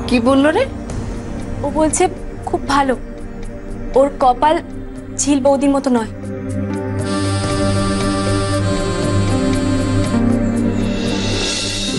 কি বললো রে? ও বলছে খুব ভালো, ওর কপাল ঝিল বৌদির মতো নয়।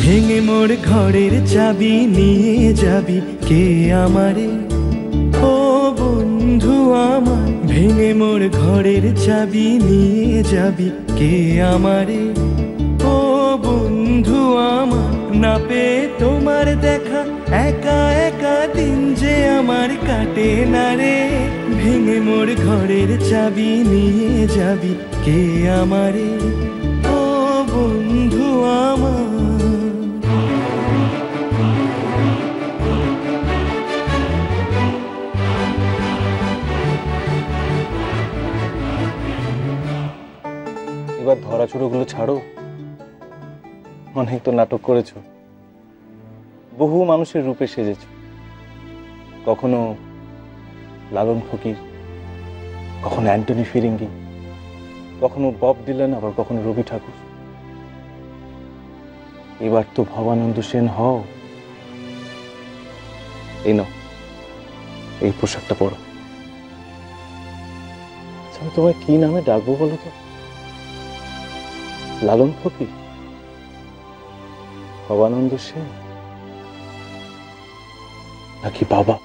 ভেঙে মোর ঘরের চাবি নিয়ে যাবি কে আমারে, ও বন্ধু আমার। ভেঙে মোর ঘরের চাবি নিয়ে যাবি কে আমারে, ও বন্ধু আমার। না পেয়ে তোমার দেখা একা একা দিন যে আমার কাটে না রে। ভেঙে মোর ঘরের চাবি নিয়ে যাবি কে আমারে, ও বন্ধু আমার। এবার ধরাছোড়োগুলো ছাড়ো, অনেক তো নাটক করেছো, বহু মানুষের রূপে সেজেছ। কখনো লালন ফকির, কখনো অ্যান্টনি ফিরিঙ্গি, কখনো বব ডিলান, আবার কখনো রবি ঠাকুর। এবার তো ভবানন্দ সেন হও। এই নাও, এই পোশাকটা পরো। আচ্ছা, আমি তোমায় কি নামে ডাকবো বলো তো? লালন ফকির, ভবানন্দ সেন, নাকি বাবা?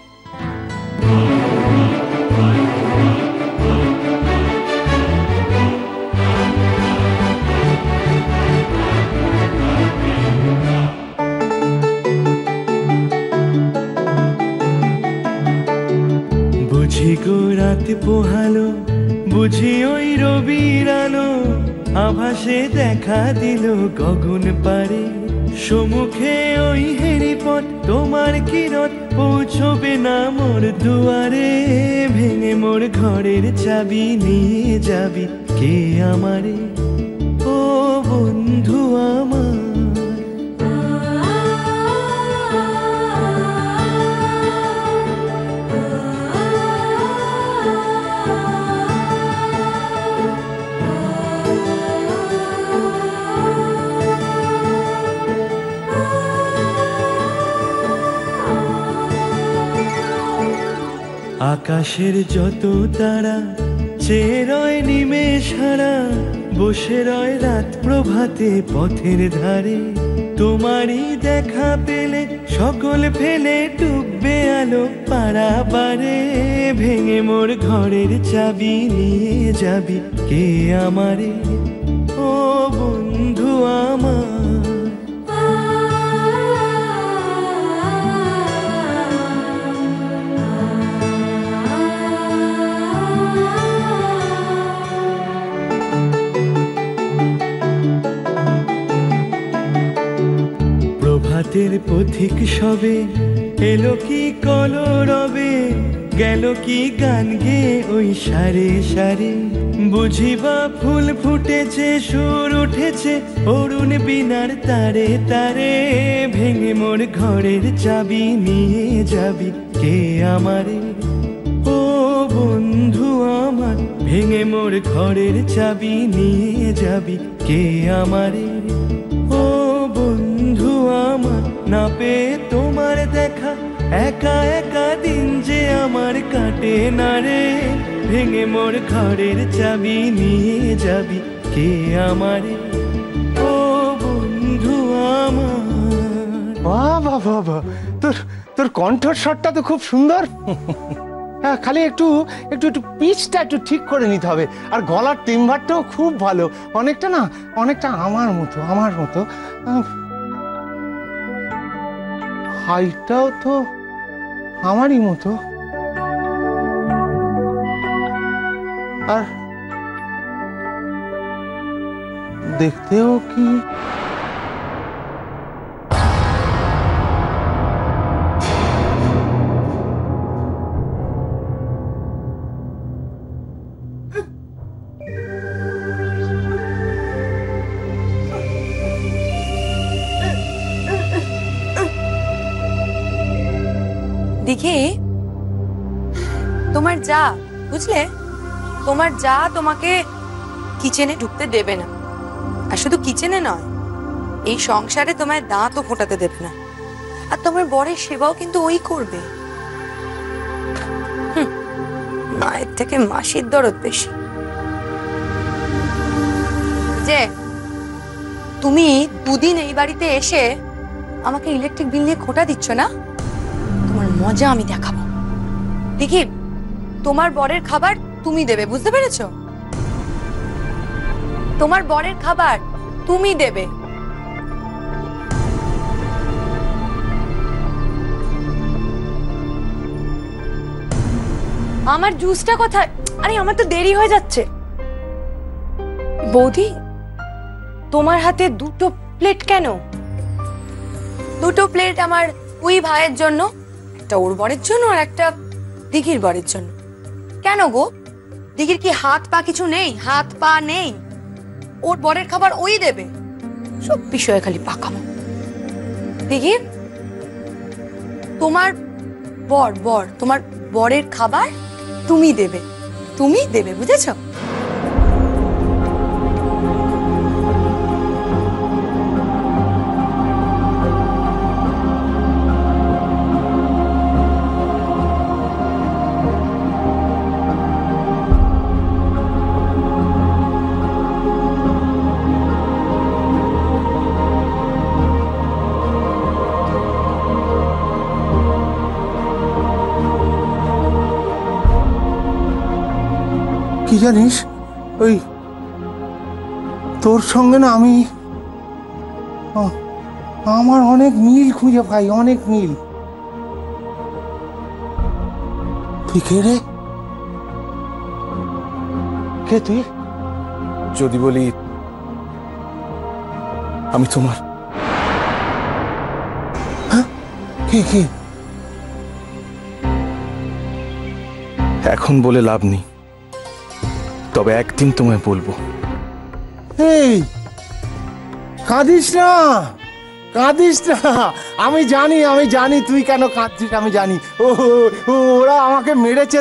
বুঝি গো রাত পোহালো, বুঝি ওই রবির আলো, আভাসে দেখা দিল গগন পারে। সম্মুখে ওই হেরিপথ, তোমার কিরণ পৌঁছবে না মোর দুয়ারে। ভেঙে মোর ঘরের চাবি নিয়ে যাবি কে আমারে, ও বন্ধু আমার। আকাশের যত তারা চেয়ে রয় নিমেষ হারা, বসে রয় রাত প্রভাতে পথের ধারে। তোমারই দেখা পেলে সকল ফেলে ডুববে আলো পারাবারে। ভেঙে মোর ঘরের চাবি নিয়ে যাবি কে আমারে, ও বন্ধু আমার। প্রভাতের পথিক সবে এলো কি কলরবে, গেল কি গান গেয়ে ওই সারে সারে। বুঝিবা ফুল ফুটেছে, সুর উঠেছে অরুণ বীণার তারে তারে। ভেঙে মোর ঘরের চাবি নিয়ে যাবি কে আমারে, ও বন্ধু আমার। ভেঙে মোর ঘরের চাবি নিয়ে যাবি কে আমারে, ও বন্ধু আমার। না পেয়ে তোমার দেখা একা একা দিন যে আমার কাটে না রে। ভেঙে মোর ঘরের চাবি নিয়ে যাবি কে আমারে, ও বন্ধু আমার। বাহ বাহ বাহ বাহ, তোর তোর কণ্ঠস্বরটা তো খুব সুন্দর। হ্যাঁ, খালি একটু একটু একটু পিচটা একটু ঠিক করে নিতে হবে। আর গলার টিম্বারটাও খুব ভালো, অনেকটা না, অনেকটা আমার মতো আমার মতো। হাইটটাও তো আমারই মতো। আর দেখতেও কি দেখি তোমার যা, বুঝলে, তোমার যা তোমাকে কিচেনে ঢুকতে দেবে না। আর শুধু কিচেনে নয়, এই সংসারে তোমায় দাঁতও ফোটাতে দেবে না। আর তোমার বরের সেবাও কিন্তু ওই করবে। মায়ের থেকে মাসির দরদ বেশি। যে তুমি দুদিন এই বাড়িতে এসে আমাকে ইলেকট্রিক বিল নিয়ে খোঁটা দিচ্ছ না, তোমার মজা আমি দেখাবো। দেখি তোমার বরের খাবার তুমি দেবে, বুঝতে পেরেছো? তোমার বরের খাবার তুমি দেবে। আমার জুসটা কোথায়? আরে আমার তো দেরি হয়ে যাচ্ছে। বৌদি, তোমার হাতে দুটো প্লেট কেন? দুটো প্লেট আমার ওই ভাইয়ের জন্য, একটা ওর বরের জন্য আর একটা দিঘির বরের জন্য। কেন গো, দিঘির কি হাত পা কিছু নেই? হাত পা নেই? ওর বরের খাবার ওই দেবে? সব বিষয়ে খালি পাকামো। দিঘি, তোমার তোমার বরের খাবার তুমি দেবে, তুমি দেবে, বুঝেছো? কি জানিস, ওই তোর সঙ্গে না আমার অনেক মিল খুঁজে পাই, অনেক মিল। তুই কে রে? কে তুই? যদি বলি আমি তোমার। হ্যাঁ, কে কে? এখন বলে লাভ নেই, তবে একদিন তোমায় বলবো। এই কাঁদিস না, কাঁদিস না। আমি জানি তুই কেন কাঁদছিস, আমি জানি। ওরা আমাকে মেরেছে,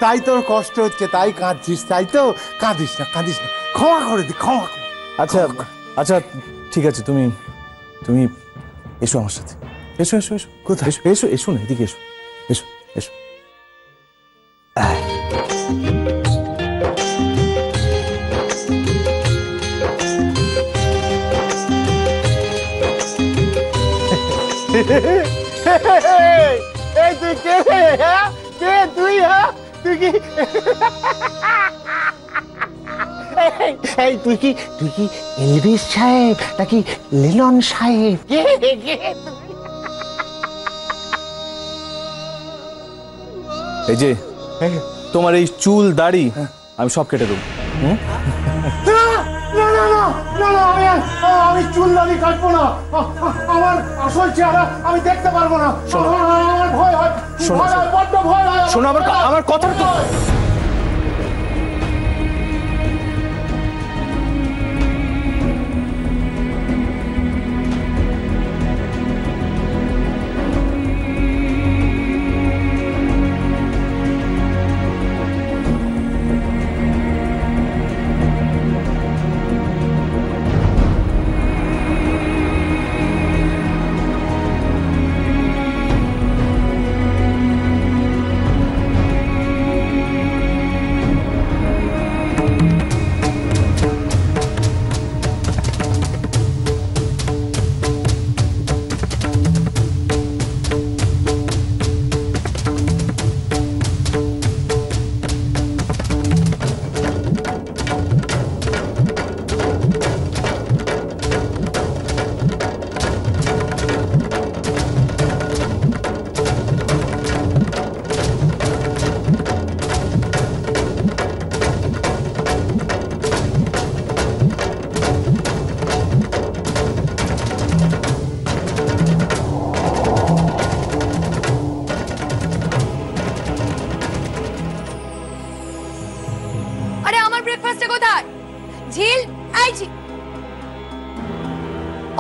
তাই তোর কষ্ট হচ্ছে, তাই কাঁদছিস, তাই তো? কাঁদিস না, কাঁদিস না, ক্ষমা করে দি, ক্ষমা করে। আচ্ছা আচ্ছা, ঠিক আছে, তুমি এসো আমার সাথে। এসো এসো এসো। কোথায়? এসো এসো এসো না, এদিকে এসো, এসো এসো। এই তুই কে রে? হ্যাঁ, কে তুই? হ্যাঁ, তুই কি এই তুই কি এলভিস সাহেব নাকি লিনন সাহেব? কে কে? এই যে তোমার এই চুল দাড়ি আমি সব কেটে দেবো। আমি চুল দাড়ি কাটবো না। আমার আসল চেহারা আমি দেখতে পারবো না। আমার ভয় হয়, বড্ড ভয় হয়। শোনো, আমার কথা তো।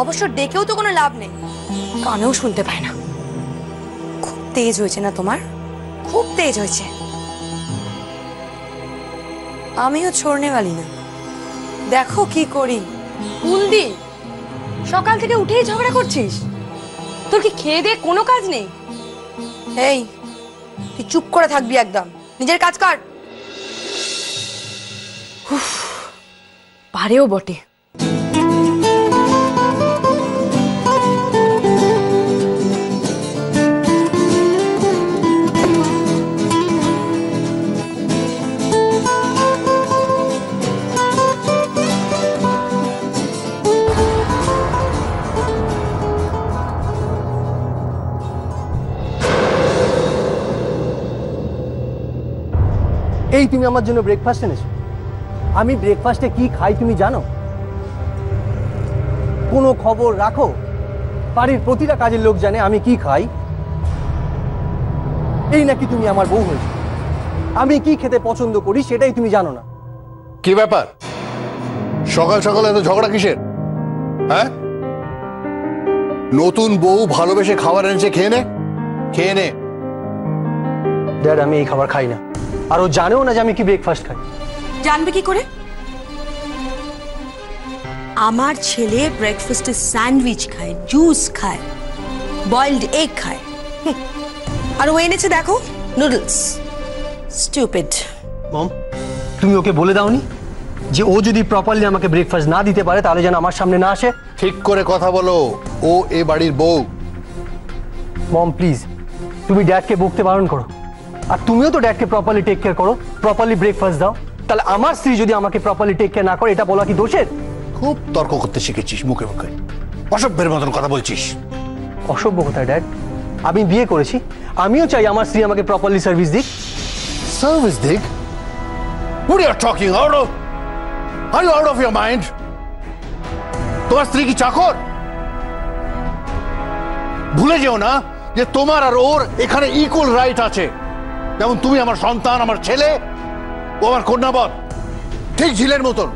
অবশ্য ডেকেও তো কোনো লাভ নেই, কানেও শুনতে পায় না। খুব তেজ হয়েছে না তোমার, খুব তেজ হয়েছে। আমিও छोड़ने वाली না, দেখো কি করি। কুলদি, সকাল থেকে উঠেই ঝগড়া করছিস? তোর কি খেয়ে দিয়ে কোনো কাজ নেই? এই তুই চুপ করে থাকবি একদম, নিজের কাজ কর। পারেও বটে। এই তুমি আমার জন্য ব্রেকফাস্ট এনেছো। আমি ব্রেকফাস্টে কি খাই তুমি জানো? কোনো খবর রাখো? বাড়ির প্রতিটা কাজের লোক জানে আমি কি খাই। এই নাকি তুমি আমার বউ হয়েছো, আমি কি খেতে পছন্দ করি সেটাই তুমি জানো না। কি ব্যাপার, সকাল সকাল এত ঝগড়া কিসের? হ্যাঁ, নতুন বউ ভালোবেসে খাবার এনেছে, খেয়ে নে, খেয়ে নে। ড্যাড, আমি এই খাবার খাই না, আর ও জানেও না যে আমি কি ব্রেকফাস্ট খাই। জানবে কি করে? আমার ছেলে ব্রেকফাস্টে স্যান্ডউইচ খায়, জুস খায়, বয়েলড এগ খায়, আর ও এনেছে দেখো নুডলস। স্টুপিড। মম, তুমি ওকে বলে দাওনি যে ও যদি প্রপারলি আমাকে ব্রেকফাস্ট না দিতে পারে তাহলে যেন আমার সামনে না আসে? ঠিক করে কথা বলো, ও এ বাড়ির বউ। মম প্লিজ, তুমি ড্যাডকে বকতে বারণ করো, আর তুমিও তো ড্যাডকে প্রপারলি টেক কেয়ার করো, প্রপারলি ব্রেকফাস্ট দাও। তাহলে আমার স্ত্রী যদি আমাকে প্রপারলি টেক কেয়ার না করে এটা বলা কি দোষের? খুব তর্ক করতে শিখেছিস, মুখে মুখে অসভ্যের মতন কথা বলছিস। অসভ্য কোথায় ড্যাড? আমি বিয়ে করেছি, আমিও চাই আমার স্ত্রী আমাকে প্রপারলি সার্ভিস দিক। সার্ভিস দিক? What are you talking out of? Are you out of your mind? তোমার স্ত্রী কি চাকর? ভুলে যেও না যে তোমার আর ওর এখানে ইকুয়াল রাইট আছে। যেমন তুমি আমার সন্তান, আমার ছেলে, ও আমার কন্যাবর, ঠিক ঝিলের মতন।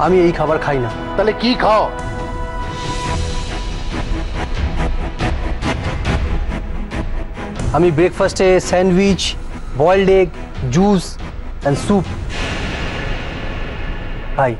আমি এই খাবার খাই না। তাহলে কি খাও? আমি ব্রেকফাস্টে sandwich, boiled egg, juice and soup খাই।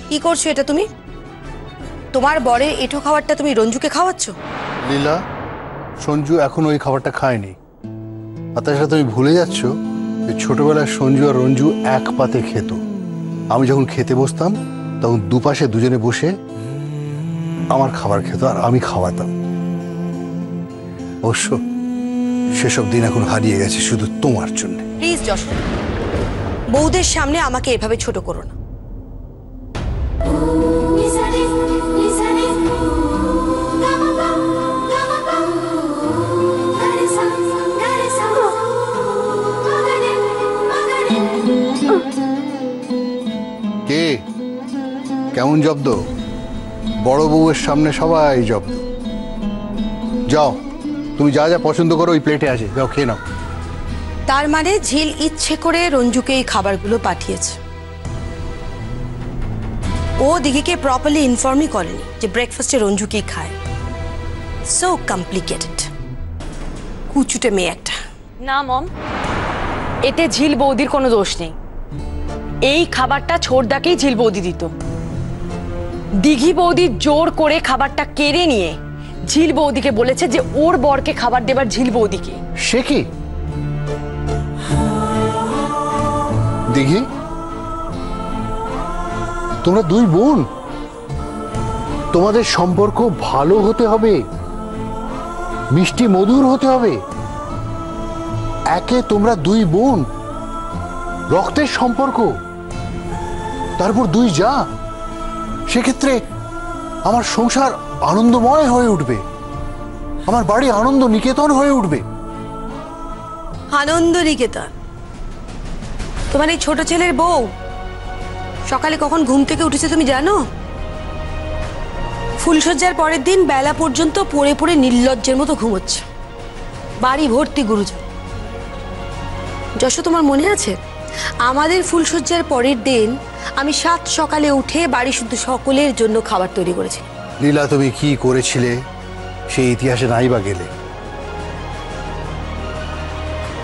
কি করছো এটা তুমি? তোমার বরের এঁঠো খাবারটা তুমি রঞ্জুকে খাওয়াচ্ছ? লীলা, সঞ্জু এখন ওই খাবারটা খায়নি। আর তাছাড়া তুমি ভুলে যাচ্ছ যে ছোটবেলায় সঞ্জু আর রঞ্জু এক পাতে খেত। আমি যখন খেতে বসতাম তখন দুপাশে দুজনে বসে আমার খাবার খেত আর আমি খাওয়াতাম। অবশ্য সেসব দিন এখন হারিয়ে গেছে শুধু তোমার জন্য। প্লিজ যশোদা, বউদের সামনে আমাকে এভাবে ছোট করো না। কে কেমন জব্দ? বড় বউয়ের সামনে সবাই জব্দ। যাও, তুমি যা যা পছন্দ করো ওই প্লেটে আছে, যাও খেয়ে নাও। তার মানে ঝিল ইচ্ছে করে রঞ্জুকে এই খাবারগুলো পাঠিয়েছে। ও দিঘিকে প্রপারলি ইনফর্মই করেনি যে ব্রেকফাস্টে রঞ্জু কি খায়। So complicated. কুচুটে মেয়ে একটা। না মম, এতে ঝিল বৌদির কোনো দোষ নেই। এই খাবারটা ছোটদাকেই ঝিল বৌদি দিত। দিঘি বৌদি জোর করে খাবারটা কেড়ে নিয়ে ঝিল বৌদিকে বলেছে যে ওর বরকে খাবার দেবার ঝিল বৌদিকে। সে কি দিঘি, তোমরা দুই বোন, তোমাদের সম্পর্ক ভালো হতে হবে। মিষ্টি মধুর হতে হবে। একে তোমরা দুই বোন, রক্তের সম্পর্ক, তারপর দুই যা। সেক্ষেত্রে আমার সংসার আনন্দময় হয়ে উঠবে, আমার বাড়ি আনন্দ নিকেতন হয়ে উঠবে। আনন্দ নিকেতন? তোমার এই ছোট ছেলের বউ সকালে কখন ঘুম থেকে উঠেছে তুমি জানো? ফুলসজ্জার পরের দিন বেলা পর্যন্ত পড়ে পড়ে নির্লজ্জের মতো ঘুমোচ্ছে। বাড়ি ভর্তি গুরুজন। যশো, তোমার মনে আছে আমাদের ফুলসজ্জার পরের দিন আমি 7 সকালে উঠে বাড়ি শুদ্ধ সকলের জন্য খাবার তৈরি করেছি? লীলা, তুমি কি করেছিলে সেই ইতিহাসে নাই বা গেলে।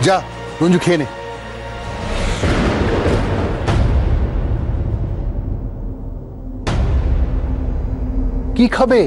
যা রঞ্জু, খেয়ে নে। কি খাবে?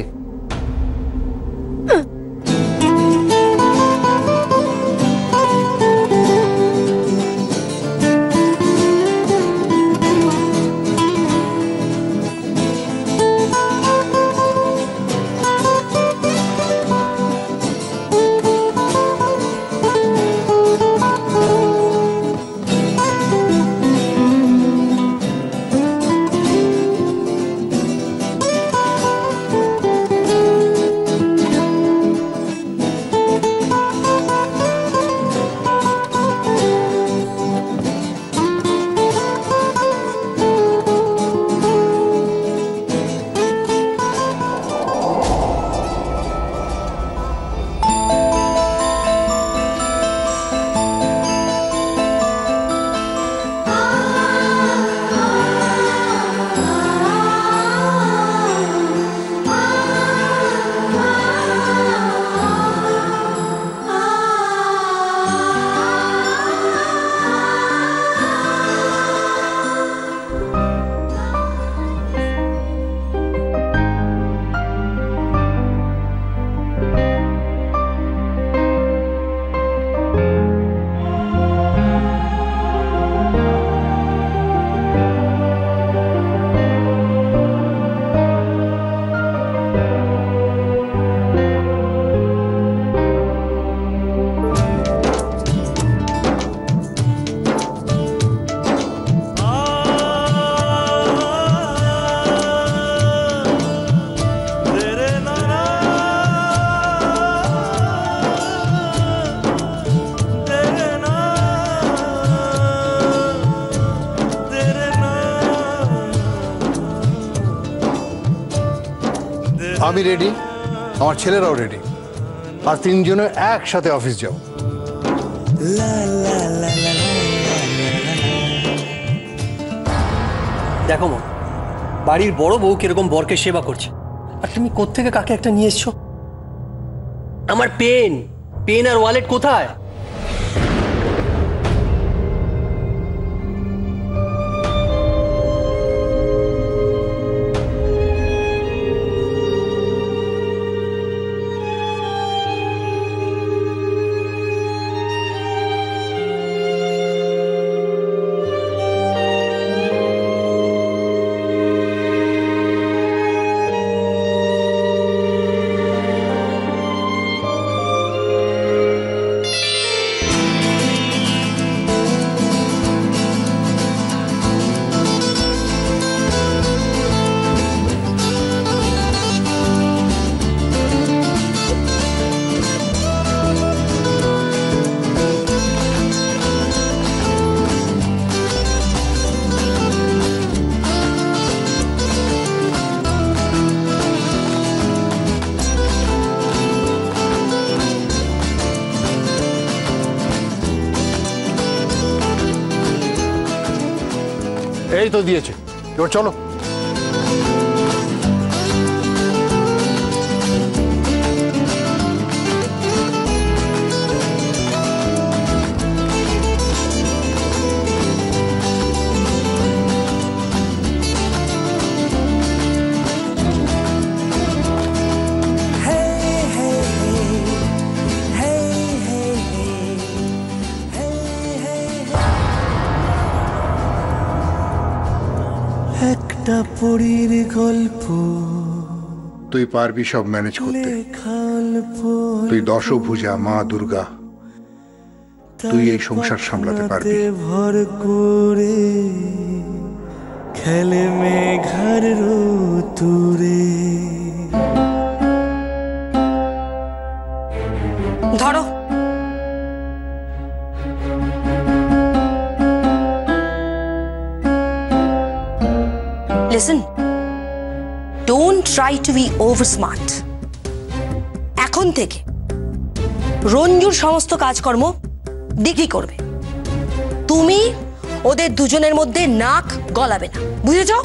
আমি রেডি, আমার ছেলেরাও রেডি, আর 3 জনে একসাথে অফিস যাও। দেখো মা, বাড়ির বড় বউ কিরকম বরকে সেবা করছে, আর তুমি কোত্থেকে কাকে একটা নিয়ে এসছো? আমার পেন আর ওয়ালেট কোথায়? এই তো দিয়েছে, এবার চলো। একটা পরীর গল্প তুই পারবি সব ম্যানেজ করতে। লেখা তুই দশভুজা মা দুর্গা, তুই এই সংসার সামলাতে পারবি। ভর করে খেলে মেঘার রতুরে। ধরো। Listen, don't try to be over smart. এখন থেকে রঞ্জুর সমস্ত কাজকর্ম দিঘি করবে। তুমি ওদের দুজনের মধ্যে নাক গলাবে না, বুঝেছো?